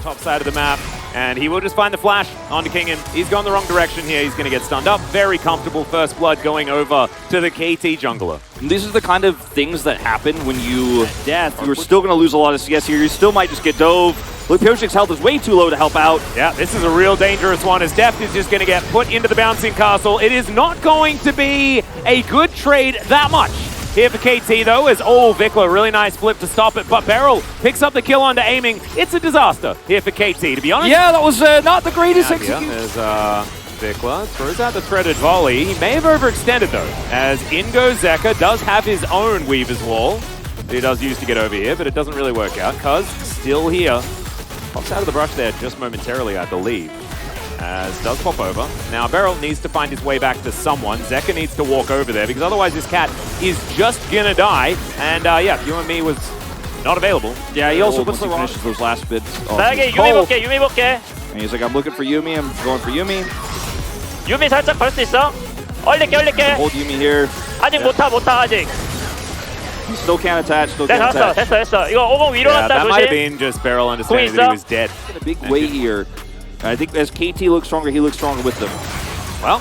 top side of the map. And he will just find the flash onto Kingen. He's gone the wrong direction here. He's going to get stunned up. Very comfortable first blood going over to the KT jungler. And these are the kind of things that happen when you death. You're still going to lose a lot of CS here. You still might just get dove. Look, Pyosik's health is way too low to help out. Yeah, this is a real dangerous one as Deft is just going to get put into the bouncing castle. It is not going to be a good trade that much. Here for KT though, as Vikla, really nice flip to stop it, but BeryL picks up the kill onto aiming. It's a disaster here for KT, to be honest. Yeah, that was not the greatest execution. There's Vikla, throws out the threaded volley. He may have overextended though, as in goes Zeka, does have his own Weaver's Wall that he does use to get over here, but it doesn't really work out. Cuz still here, pops out of the brush there just momentarily, I believe. As does pop over. Now BeryL needs to find his way back to someone. Zeka needs to walk over there because otherwise this cat is just gonna die. And yeah, You and Me was not available. Yeah, he also puts the finishes those last bits. 나에게 유미 볼게, 유미 볼게. And he's like, I'm looking for Yuumi, I'm going for Yuumi. 유미 살짝 걸 수 있어. 얼릴게. Hold Yuumi here. 아직 못 타, 아직. He still can't attach, 됐어. 이거 50 위로 Yeah, 갔다 that might have 조심. been just BeryL understanding that he was dead. In a big way here. I think as KT looks stronger, he looks stronger with them. Well,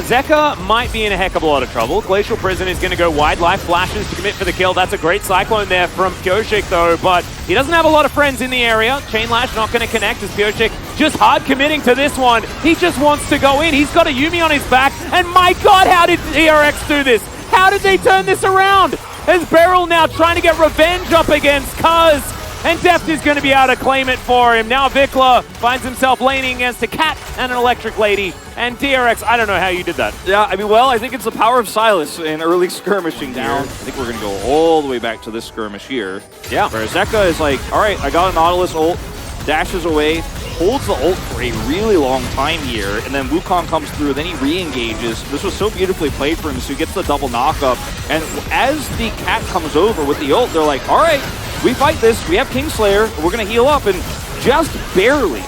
Zeka might be in a heck of a lot of trouble. Glacial Prison is going to go wide. Life flashes to commit for the kill. That's a great Cyclone there from Pyosik, though, but he doesn't have a lot of friends in the area. Chain Lash not going to connect as Pyosik just hard committing to this one. He just wants to go in. He's got a Yuumi on his back, and my god, how did DRX do this? How did they turn this around? As BeryL now trying to get revenge up against Cuz. And Deft is going to be able to claim it for him. Now Vikla finds himself laning against a cat and an electric lady. And DRX, I don't know how you did that. Yeah, I mean, well, I think it's the power of Silas in early skirmishing down. I think we're going to go all the way back to this skirmish here. Yeah. Where Zeka is like, all right, I got a Nautilus ult, dashes away, holds the ult for a really long time here, and then Wukong comes through, then he re-engages. This was so beautifully played for him, so he gets the double knock-up. And as the cat comes over with the ult, they're like, all right, we fight this, we have Kingslayer, we're going to heal up, and just barely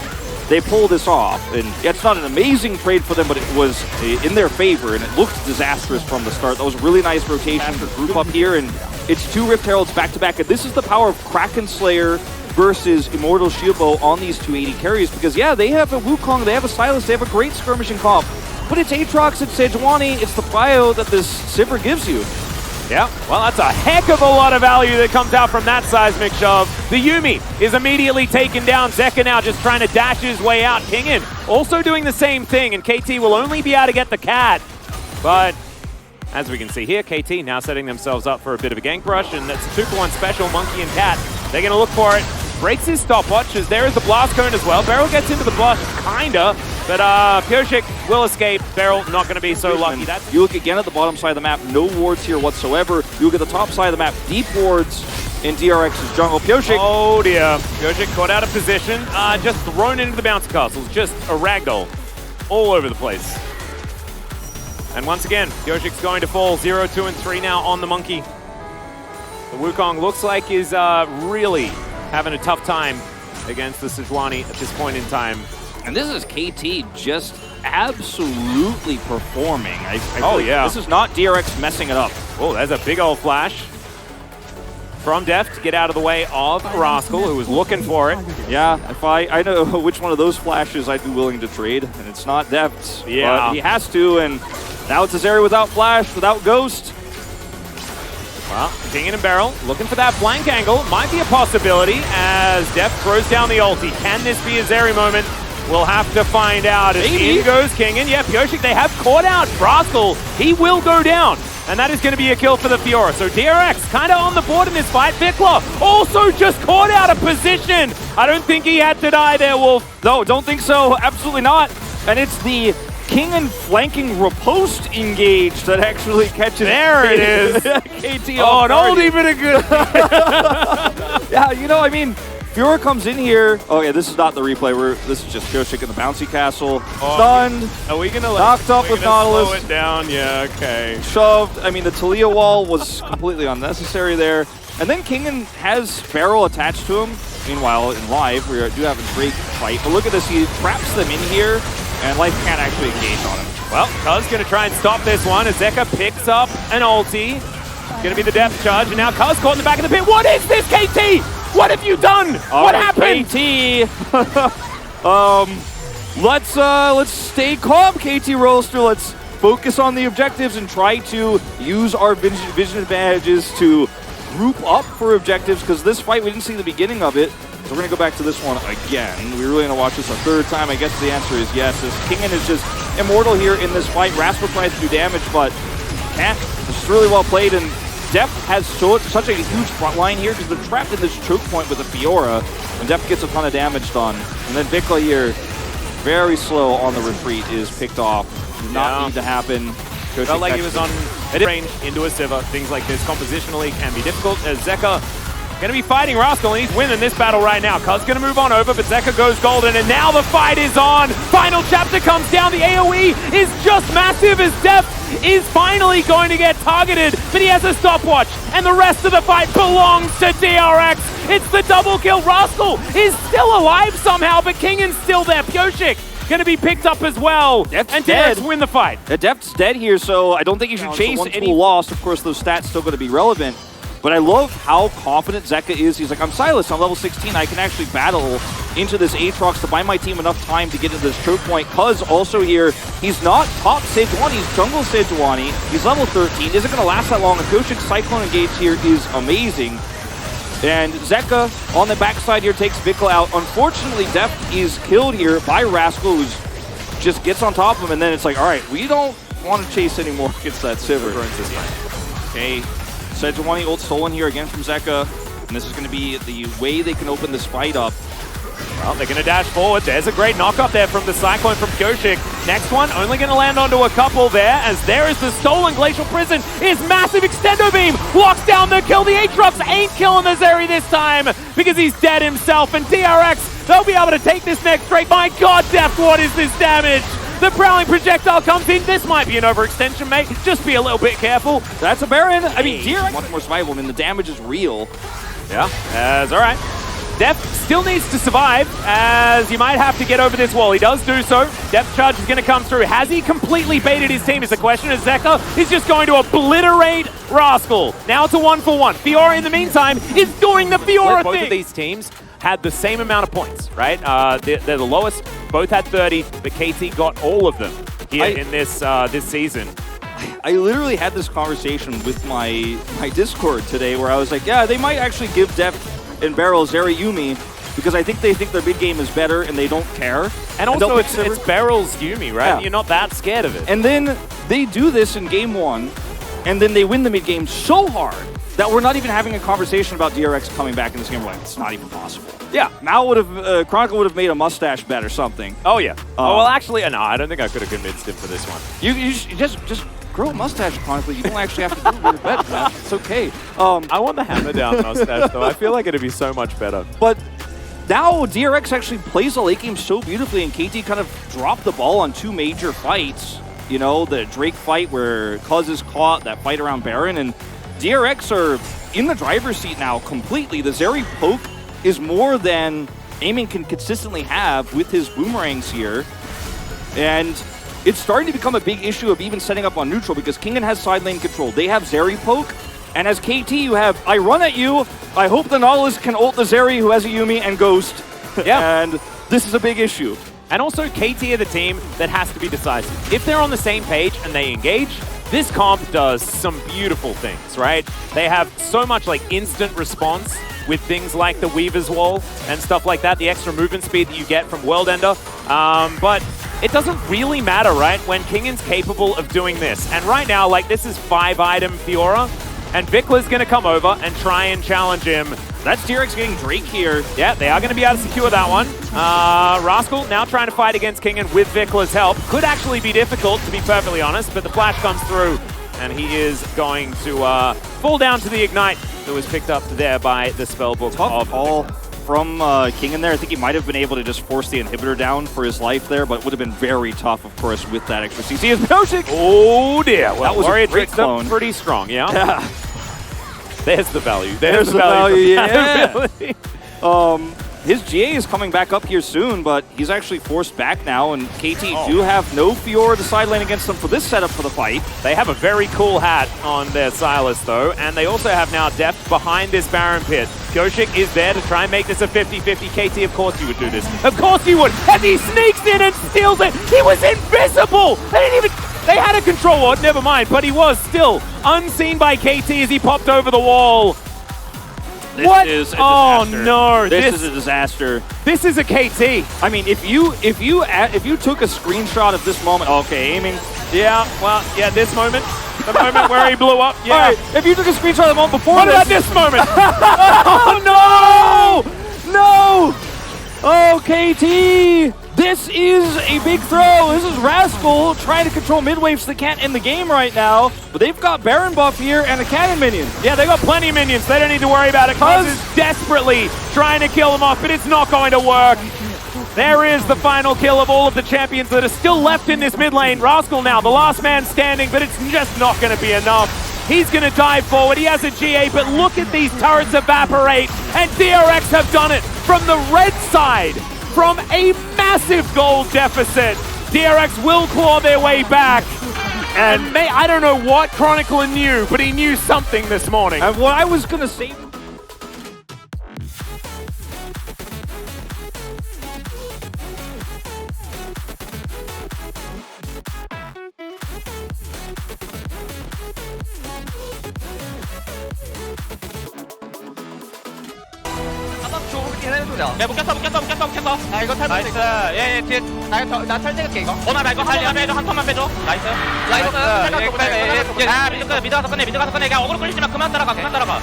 they pull this off. And it's not an amazing trade for them, but it was in their favor, and it looked disastrous from the start. That was a really nice rotation for group up here, and it's two Rift Heralds back-to-back, and this is the power of Kraken Slayer versus Immortal Shieldbow on these 280 carries, because yeah, they have a Wukong, they have a Silas, they have a great skirmishing comp, but it's Aatrox, it's Sejuani, it's the bio that this Sivir gives you. Yeah, well, that's a heck of a lot of value that comes out from that seismic shove. The Yuumi is immediately taken down. Zeka now just trying to dash his way out. Kingen also doing the same thing, and KT will only be able to get the cat. But as we can see here, KT now setting themselves up for a bit of a gank rush, and that's a 2-for-1 special, Monkey and Cat. They're going to look for it. Breaks his stopwatch, as there is the blast cone as well. BeryL gets into the blast, kinda, but Pyosik will escape. BeryL not going to be so lucky. You look again at the bottom side of the map, no wards here whatsoever. You look at the top side of the map, deep wards in DRX's jungle. Pyosik. Oh dear, Pyosik caught out of position, just thrown into the bounce castles, just a ragdoll all over the place. And once again, Pyosik's going to fall 0, 2, and 3 now on the Monkey. The Wukong looks like is really having a tough time against the Sejuani at this point in time. And this is KT just absolutely performing. Oh yeah. This is not DRX messing it up. Oh, there's a big old flash from Deft to get out of the way of Rascal, who was looking for it. Yeah, if I know which one of those flashes I'd be willing to trade, and it's not Deft. Yeah. But he has to, and now it's Azeri without flash, without Ghost. Well, Kingen and BeryL looking for that flank angle. Might be a possibility as Deft throws down the ulti. Can this be a Zeri moment? We'll have to find out. As in goes Kingen. Yeah, Pyosik, they have caught out Rascal. He will go down. And that is going to be a kill for the Fiora. So DRX kind of on the board in this fight. Vikla also just caught out of position. I don't think he had to die there, Wolf. No, don't think so. Absolutely not. And it's the Kingen flanking riposte engage that actually catches. There it is. KT. Oh, an oldie but a good. Yeah, you know, I mean, Fiora comes in here. Oh yeah, this is not the replay. This is just Pyosik in the bouncy castle. Stunned. Are we gonna knocked up with Nautilus? Slow it down. Yeah, okay. Shoved. I mean, the Talia wall was completely unnecessary there. And then Kingen has BeryL attached to him. Meanwhile, in live, we do have a great fight. But look at this. He traps them in here, and Life can't actually engage on him. Well, Cuz gonna try and stop this one as Zeka picks up an ulti. Gonna be the death charge, and now Cuz caught in the back of the pit. What is this, KT? What have you done? What happened? KT. Let's stay calm, KT Roaster. Let's focus on the objectives and try to use our vision advantages to group up for objectives, because this fight, we didn't see the beginning of it. So we're going to go back to this one again. We're really going to watch this a third time. I guess the answer is yes, as Kingen is just immortal here in this fight. Rascal tries to do damage, but can't. This is really well played, and Def has such a huge front line here because they're trapped in this choke point with a Fiora, and Def gets a ton of damage done. And then BeryL here, very slow on the retreat, is picked off. Does not need to happen. Felt like he was on range into a Sivir. Things like this compositionally can be difficult, as Zeka going to be fighting Rascal, and he's winning this battle right now. Cuz going to move on over, but Zeka goes golden, and now the fight is on. Final chapter comes down. The AoE is just massive as Def is finally going to get targeted, but he has a stopwatch, and the rest of the fight belongs to DRX. It's the double kill. Rascal is still alive somehow, but Kingen's still there. Pyosik going to be picked up as well, and DRX win the fight. Def's dead here, so I don't think you should chase any loss. Of course, those stats still going to be relevant. But I love how confident Zeka is. He's like, I'm Silas, I'm level 16. I can actually battle into this Aatrox to buy my team enough time to get into this choke point. Cuz also here, he's not top Sejuani, he's jungle Sejuani. He's level 13, isn't going to last that long. And Pyosik's Cyclone engage here is amazing. And Zeka on the backside here takes BeryL out. Unfortunately, Def is killed here by Rascal, who just gets on top of him. And then it's like, all right, we don't want to chase anymore against that Sivir. Okay. Sejuani ult stolen here again from Zeka, and this is going to be the way they can open this fight up. Well, they're going to dash forward. There's a great knock up there from the Cyclone from Pyosik. Next one, only going to land onto a couple there, as there is the stolen Glacial Prison. His massive extendo beam locks down the kill. The Aatrox ain't killing the Zeri this time because he's dead himself, and DRX, they'll be able to take this next straight. My God, Def, what is this damage? The Prowling Projectile comes in. This might be an overextension, mate. Just be a little bit careful. That's a Baron. I mean, DRX much more survivable. I mean, the damage is real. Yeah, that's all right. Def still needs to survive, as he might have to get over this wall. He does do so. Depth charge is going to come through. Has he completely baited his team is the question, as Zeka is just going to obliterate Rascal. Now it's a 1-for-1. Fiora, in the meantime, is doing the Fiora thing. Both of these teams had the same amount of points, right? They're the lowest. Both had 30, but KT got all of them here in this this season. I literally had this conversation with my Discord today, where I was like, yeah, they might actually give Def and BeryL Zeri Yuumi, because I think they think their mid game is better and they don't care. And also, it's BeryL's Yuumi, right? Yeah. You're not that scared of it. And then they do this in game one, and then they win the mid game so hard that we're not even having a conversation about DRX coming back in this game. We're like, it's not even possible. Yeah. Mal would have, Chronicle would have made a mustache bet or something. Oh, yeah. Oh, well, actually, no, I don't think I could have convinced him for this one. You just grow a mustache, Chronicle. You don't actually have to do your bet, man. It's okay. I want the hammer down mustache, though. I feel like it'd be so much better. But now DRX actually plays the late game so beautifully, and KT kind of dropped the ball on two major fights. You know, the Drake fight where Cuz is caught, that fight around Baron, and DRX are in the driver's seat now completely. The Zeri poke is more than Eamon can consistently have with his boomerangs here. And it's starting to become a big issue of even setting up on neutral, because Kingen has side lane control. They have Zeri poke, and as KT you have, I run at you, I hope the Nautilus can ult the Zeri who has a Yuumi and Ghost. Yeah. And this is a big issue. And also, KT are the team that has to be decisive. If they're on the same page and they engage, this comp does some beautiful things, right? They have so much like instant response with things like the Weaver's Wall and stuff like that, the extra movement speed that you get from World Ender. But it doesn't really matter, right? When Kingen's capable of doing this. And right now, like, this is 5-item Fiora, and BeryL's gonna come over and try and challenge him. That's DRX getting Drake here. Yeah, they are going to be able to secure that one. Rascal now trying to fight against Kingen with BeryL's help. Could actually be difficult, to be perfectly honest, but the flash comes through, and he is going to fall down to the Ignite that was picked up there by the Spellbook. Tough call from Kingen there. I think he might have been able to just force the inhibitor down for his life there, but it would have been very tough, of course, with that extra CC. As Pyosik! Oh dear, well, that was a great clone. Pretty strong, yeah? There's the value. There's the value, yeah. his GA is coming back up here soon, but he's actually forced back now, and KT do have no Fiora the side lane against them for this setup for the fight. They have a very cool hat on their Silas, though, and they also have now depth behind this Baron pit. Pyosik is there to try and make this a 50-50. KT, of course you would do this. Of course you would! As he sneaks in and steals it! He was invisible! They had a control ward, never mind, but he was still unseen by KT as he popped over the wall. This What? is a disaster. Oh no! This is a disaster. This is a KT. I mean, if you took a screenshot of this moment, okay, aiming. Yeah, well, yeah, this moment, the moment where he blew up. Yeah. All right, if you took a screenshot of the moment before What about this moment? Oh no! No! Oh, KT! This is a big throw. This is Rascal trying to control mid wave so they can't end the game right now. But they've got Baron buff here and a cannon minion. Yeah, they got plenty of minions. They don't need to worry about it. Cuz is desperately trying to kill them off, but it's not going to work. There is the final kill of all of the champions that are still left in this mid lane. Rascal now, the last man standing, but it's just not going to be enough. He's going to dive forward. He has a GA, but look at these turrets evaporate. And DRX have done it from the red side. From a massive gold deficit, DRX will claw their way back. And I don't know what Chronicler knew, but he knew something this morning. And what I was going to say... 야 묶였어. 아 이거 탈 나이스. 얘 뒤에 나탈 찍을게 이거. 오나 이거 빼줘. 한 턴만 빼줘. 나이스. 미드 가서 끝내. 그냥 어그로 끌리지만 그만 따라가.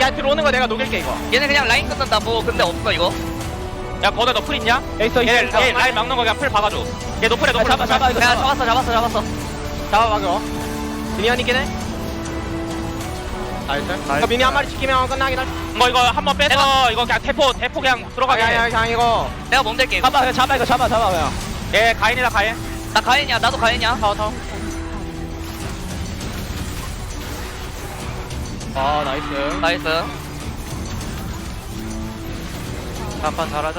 야 뒤로 오는 거 내가 녹일게 이거. 얘네 그냥 라인 끊는다. 뭐 근데 없어 이거. 야 거대 너 풀 있냐? 있어. 얘 라인 막는 거 그냥 풀 박아줘. 얘 노플해. 잡아 이거. 야 잡았어. 잡아봐 그거. 미니언 있긴 해. 나이스. 미니 한 마리 지키면 끝나긴 할. 이거 한번 빼서 이거 그냥 대포 그냥 들어가게 해. 야 그냥 이거. 내가 몸댈게 이거. 잡아 이거 잡아 그냥. 얘 가인이다 가인. 나 가인이야. 나도 가인이야. 타워. 아 나이스. 나이스. 한판 잘하자.